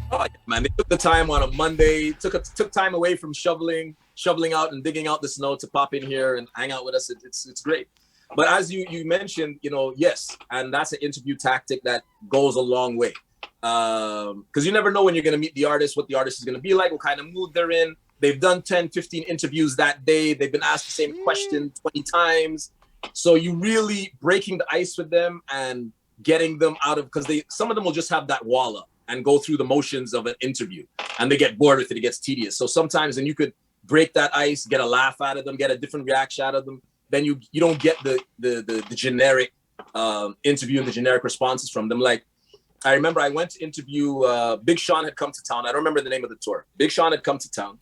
Oh, yeah, man, they took the time on a Monday, took time away from shoveling out and digging out the snow to pop in here and hang out with us. It's great. But as you mentioned, yes, and that's an interview tactic that goes a long way. Because you never know when you're going to meet the artist, what the artist is going to be like, what kind of mood they're in. They've done 10, 15 interviews that day. They've been asked the same question 20 times. So you really breaking the ice with them and getting them out of, because some of them will just have that wall up and go through the motions of an interview and they get bored with it. It gets tedious. So sometimes, and you could break that ice, get a laugh out of them, get a different reaction out of them. Then you don't get the generic interview and the generic responses from them. Like, I remember I went to interview, Big Sean had come to town. I don't remember the name of the tour. Big Sean had come to town.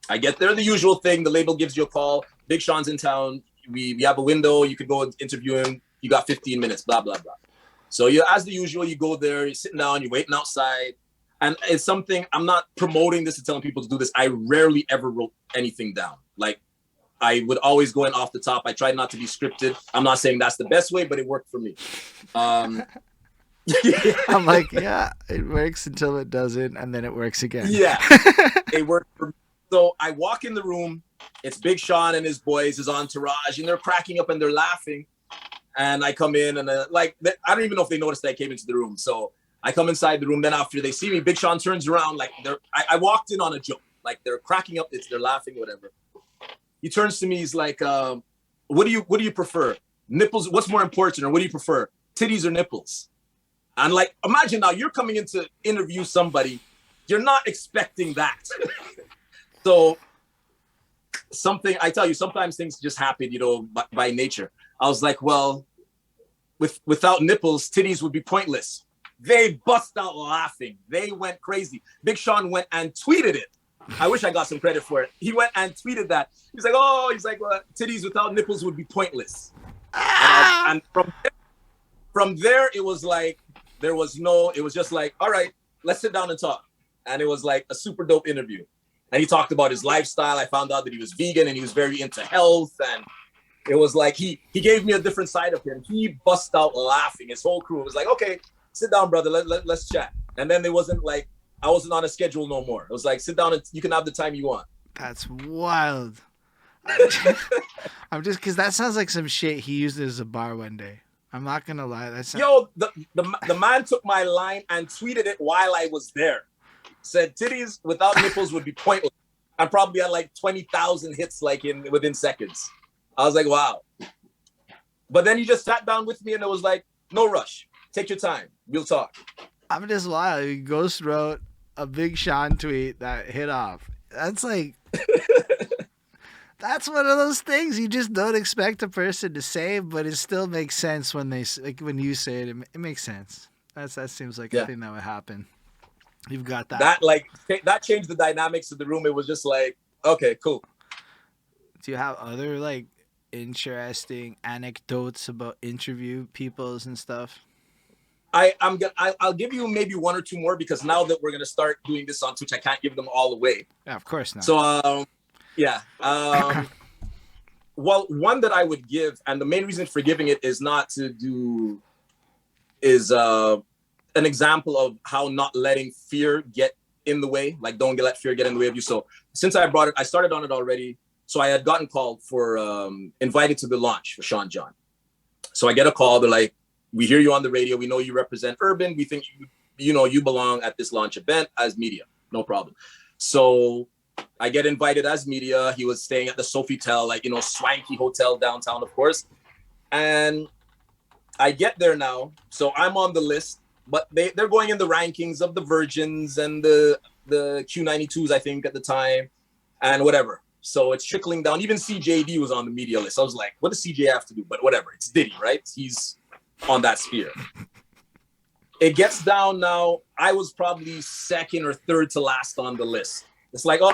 I get there, the usual thing. The label gives you a call. Big Sean's in town. We have a window. You could go and interview him. You got 15 minutes, blah, blah, blah. So as the usual, you go there, you're sitting down, you're waiting outside. And it's something, I'm not promoting this and telling people to do this. I rarely ever wrote anything down. Like, I would always go in off the top. I tried not to be scripted. I'm not saying that's the best way, but it worked for me. I'm like, yeah, it works until it doesn't, and then it works again. Yeah, it worked for me. So I walk in the room. It's Big Sean and his boys, his entourage, and they're cracking up and they're laughing. And I come in and I don't even know if they noticed that I came into the room. So I come inside the room. Then after they see me, Big Sean turns around like I walked in on a joke. Like they're cracking up. They're laughing, whatever. He turns to me. He's like, "What do you prefer? Nipples? What's more important, or what do you prefer? Titties or nipples?" And like, imagine now you're coming in to interview somebody. You're not expecting that. So I tell you, sometimes things just happen, by nature. I was like, well, without nipples, titties would be pointless. They bust out laughing. They went crazy. Big Sean went and tweeted it. I wish I got some credit for it. He went and tweeted that. He's like, well, titties without nipples would be pointless. And from there, it was like, it was just like, all right, let's sit down and talk. And it was like a super dope interview. And he talked about his lifestyle. I found out that he was vegan and he was very into health. And it was like, he gave me a different side of him. He bust out laughing. His whole crew was like, okay, sit down, brother. Let's chat. And then it wasn't like, I wasn't on a schedule no more. It was like, sit down and you can have the time you want. That's wild. I'm just, because that sounds like some shit he used as a bar one day. I'm not going to lie. The man took my line and tweeted it while I was there. Said titties without nipples would be pointless. I probably had like 20,000 hits within seconds. I was like, wow. But then he just sat down with me and it was like, no rush. Take your time. We'll talk. I'm just wild. He ghost wrote a Big Sean tweet that hit off. That's like, that's one of those things you just don't expect a person to say, but it still makes sense when when you say it. It makes sense. That seems like a thing that would happen. You've got that. That changed the dynamics of the room. It was just like, okay, cool. Do you have other like interesting anecdotes about interview peoples and stuff? I'll give you maybe one or two more because now that we're gonna start doing this on Twitch, I can't give them all away. Yeah, of course not. So well, one that I would give, and the main reason for giving it is not to do is an example of how not letting fear get in the way. Like, don't let fear get in the way of you. So since I brought it, I started on it already. So I had gotten called for invited to the launch for Sean John. So I get a call. They're like, we hear you on the radio. We know you represent Urban. We think you belong at this launch event as media. No problem. So I get invited as media. He was staying at the Sofitel, swanky hotel downtown, of course. And I get there now. So I'm on the list. But they're going in the rankings of the Virgins and the Q92s, I think, at the time, and whatever. So it's trickling down. Even CJD was on the media list. I was like, what does CJ have to do? But whatever. It's Diddy, right? He's on that sphere. It gets down now. I was probably second or third to last on the list. It's like, oh,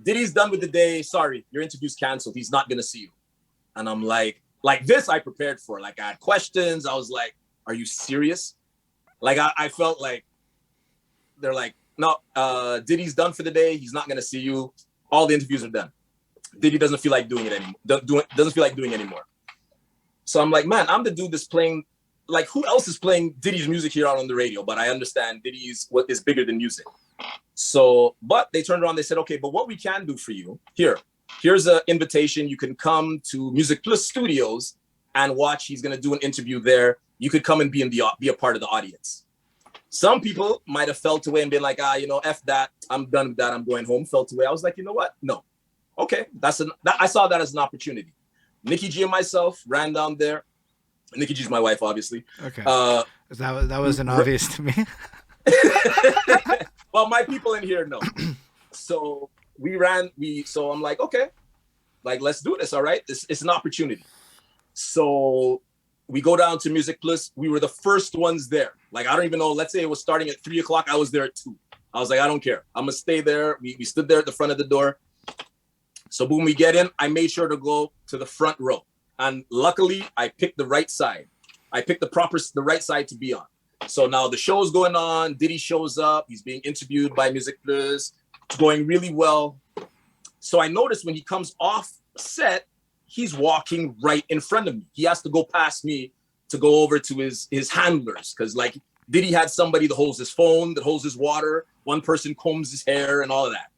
Diddy's done with the day. Sorry, your interview's canceled. He's not going to see you. And I'm like this I prepared for. Like, I had questions. I was like, are you serious? Like, I felt like they're like, no, Diddy's done for the day. He's not going to see you. All the interviews are done. Diddy doesn't feel like doing it anymore. Doesn't feel like doing it anymore. So I'm like, man, I'm the dude that's playing like, who else is playing Diddy's music here out on the radio? But I understand Diddy's what is bigger than music. So, but they turned around, they said, okay, but what we can do for you, here's an invitation. You can come to Music Plus Studios and watch. He's going to do an interview there. You could come and be a part of the audience. Some people might have felt away and been like, F that. I'm done with that. I'm going home. Felt away. I was like, you know what? No. Okay. I saw that as an opportunity. Nikki G and myself ran down there. Nikki G's my wife, obviously. Okay. That wasn't obvious to me. Well, my people in here know. So so I'm like, okay, like, let's do this. All right. It's an opportunity. So we go down to Music Plus. We were the first ones there. Like, I don't even know. Let's say it was starting at 3:00. I was there at 2:00. I was like, I don't care. I'm going to stay there. We stood there at the front of the door. So boom, we get in. I made sure to go to the front row. And luckily, I picked the right side. I picked the right side to be on. So now the show's going on. Diddy shows up. He's being interviewed by Music Plus. It's going really well. So I noticed when he comes off set, he's walking right in front of me. He has to go past me to go over to his handlers. Because, like, Diddy had somebody that holds his phone, that holds his water. One person combs his hair and all of that.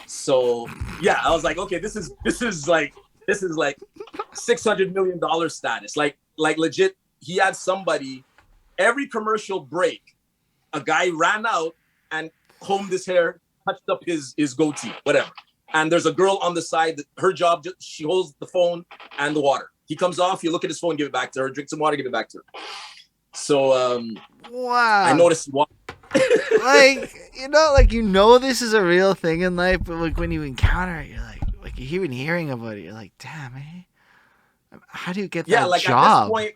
So yeah, I was like, okay, this is like $600 million status. Like legit, he had somebody, every commercial break, a guy ran out and combed his hair, touched up his goatee, whatever. And there's a girl on the side that her job, she holds the phone and the water. He comes off, you look at his phone, give it back to her, drink some water, give it back to her. So wow. I noticed like, this is a real thing in life, but like when you encounter it, you're like you're even hearing about it, you're like, damn, man, how do you get that job? At this point,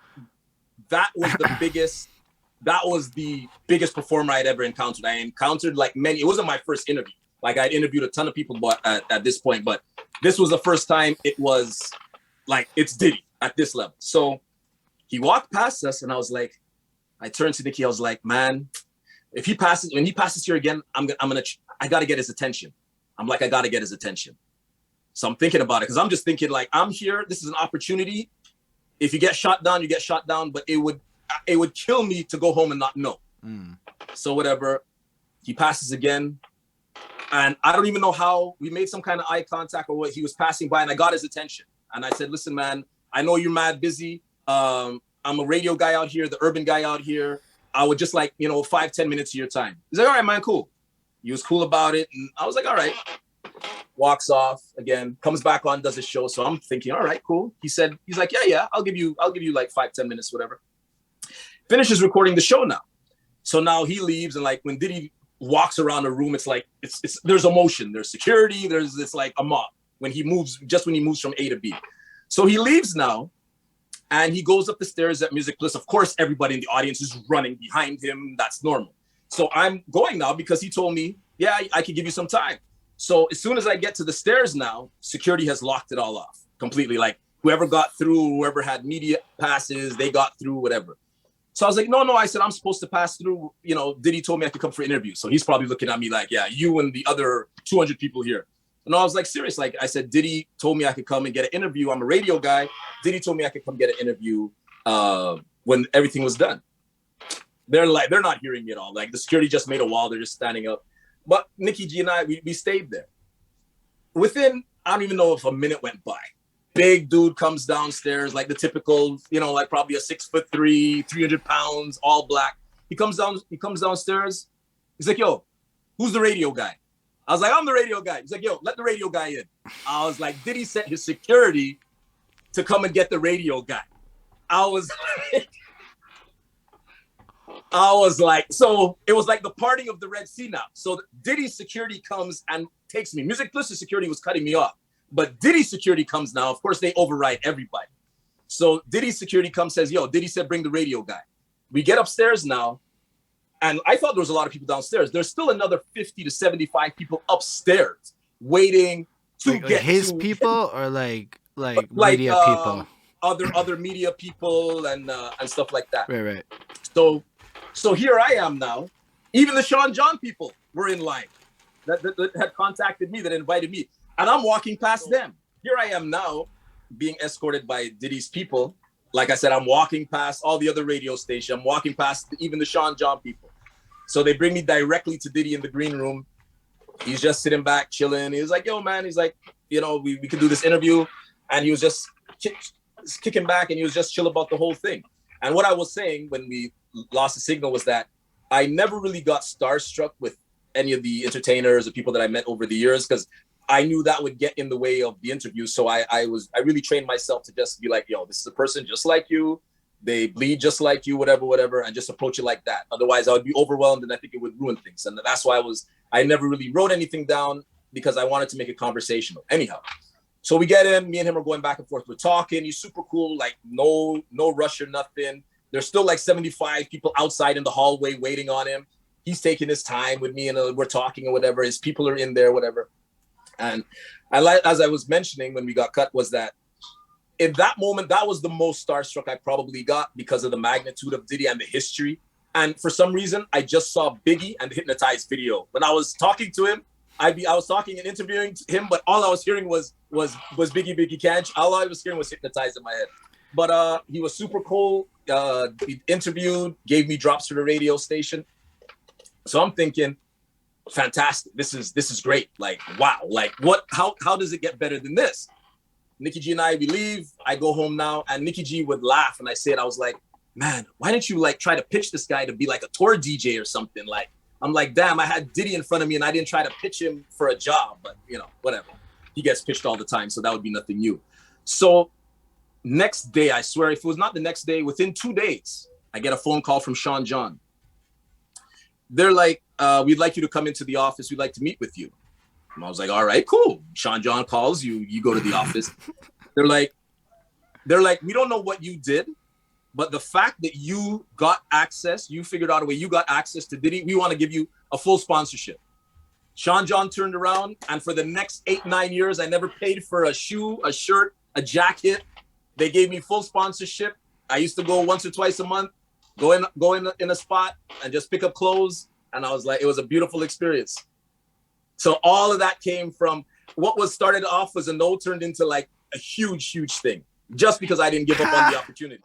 that was the biggest performer I'd ever encountered. I encountered like many. It wasn't my first interview. Like, I'd interviewed a ton of people at this point, but this was the first time it was like, it's Diddy at this level. So he walked past us and I turned to Nikki. I was like, man, when he passes here again, I got to get his attention. I'm like, I got to get his attention. So I'm thinking about it because I'm just thinking, like, I'm here. This is an opportunity. If you get shot down, you get shot down, but it would kill me to go home and not know. So whatever, he passes again. And I don't even know how we made some kind of eye contact or what. He was passing by and I got his attention. And I said, listen, man, I know you're mad busy. I'm a radio guy out here, the urban guy out here. I would just like, 5-10 minutes of your time. He's like, all right, man, cool. He was cool about it. And I was like, all right. Walks off again, comes back on, does his show. So I'm thinking, all right, cool. He's like, yeah, I'll give you like 5-10 minutes, whatever. Finishes recording the show now. So now he leaves, and like when Diddy walks around the room, it's like there's emotion, there's security, there's this like a mob when he moves from A to B. So he leaves now. And he goes up the stairs at Music Plus. Of course, everybody in the audience is running behind him. That's normal. So I'm going now because he told me, yeah, I could give you some time. So as soon as I get to the stairs now, security has locked it all off completely. Like, whoever got through, whoever had media passes, they got through, whatever. So I was like, no, I said, I'm supposed to pass through. Diddy told me I could come for an interview. So he's probably looking at me like, yeah, you and the other 200 people here. And I was like, serious. Like, I said, Diddy told me I could come and get an interview. I'm a radio guy. Diddy told me I could come get an interview when everything was done. They're not hearing me at all. Like, the security just made a wall. They're just standing up. But Nikki G and I, we stayed there. Within, I don't even know if a minute went by. Big dude comes downstairs, like the typical, like probably a 6'3", 300 pounds, all black. He comes downstairs. He's like, yo, who's the radio guy? I was like, I'm the radio guy. He's like, yo, let the radio guy in. I was like, did he set his security to come and get the radio guy? I was like, so it was like the parting of the Red Sea now. So Diddy's security comes and takes me. Music Plus' security was cutting me off. But Diddy's security comes now. Of course, they override everybody. So Diddy's security comes, says, yo, Diddy said, bring the radio guy. We get upstairs now. And I thought there was a lot of people downstairs. There's still another 50 to 75 people upstairs waiting to get his people or like media people. Other media people and stuff like that. Right. So here I am now. Even the Sean John people were in line that had contacted me, that invited me. And I'm walking past them. Here I am now being escorted by Diddy's people. like I said, I'm walking past all the other radio stations. I'm walking past even the Sean John people. So they bring me directly to Diddy in the green room. He's just sitting back, chilling. He was like, yo, man, he's like, you know, we could do this interview. And he was just kicking back and he was just chill about the whole thing. And what I was saying when we lost the signal was that I never really got starstruck with any of the entertainers or people that I met over the years, because I knew that would get in the way of the interview. So I really trained myself to just be like, yo, this is a person just like you. They bleed just like you, whatever, and just approach it like that. Otherwise, I would be overwhelmed and I think it would ruin things. And that's why I never really wrote anything down, because I wanted to make it conversational. Anyhow, so we get in, me and him are going back and forth. We're talking. He's super cool, like no rush or nothing. There's still like 75 people outside in the hallway waiting on him. He's taking his time with me and we're talking or whatever. His people are in there, whatever. And as I was mentioning when we got cut, was that in that moment, that was the most starstruck I probably got because of the magnitude of Diddy and the history. And for some reason, I just saw Biggie and the Hypnotized video. When I was talking to him, I was talking and interviewing him, but all I was hearing was Biggie Canch. All I was hearing was Hypnotized in my head. But he was super cool. He interviewed, gave me drops for the radio station. So I'm thinking, fantastic. This is great. Like, wow. Like, what? How does it get better than this? Nikki G and we leave. I go home now, and Nikki G would laugh, and I was like, man, why didn't you like try to pitch this guy to be like a tour DJ or something? Like, I'm like, damn, I had Diddy in front of me, and I didn't try to pitch him for a job, but you know, whatever. He gets pitched all the time, so that would be nothing new. So next day, I swear, if it was not the next day, within 2 days, I get a phone call from Sean John. They're like, we'd like you to come into the office. We'd like to meet with you. And I was like, all right, cool. Sean John calls you, you go to the office. They're like, we don't know what you did, but the fact that you got access, you figured out a way, you got access to Diddy, we want to give you a full sponsorship. Sean John turned around, and for the next 8-9 years, I never paid for a shoe, a shirt, a jacket. They gave me full sponsorship. I used to go once or twice a month, go in a spot and just pick up clothes. And I was like, it was a beautiful experience. So all of that came from what was started off as a no turned into like a huge thing, just because I didn't give up on the opportunity.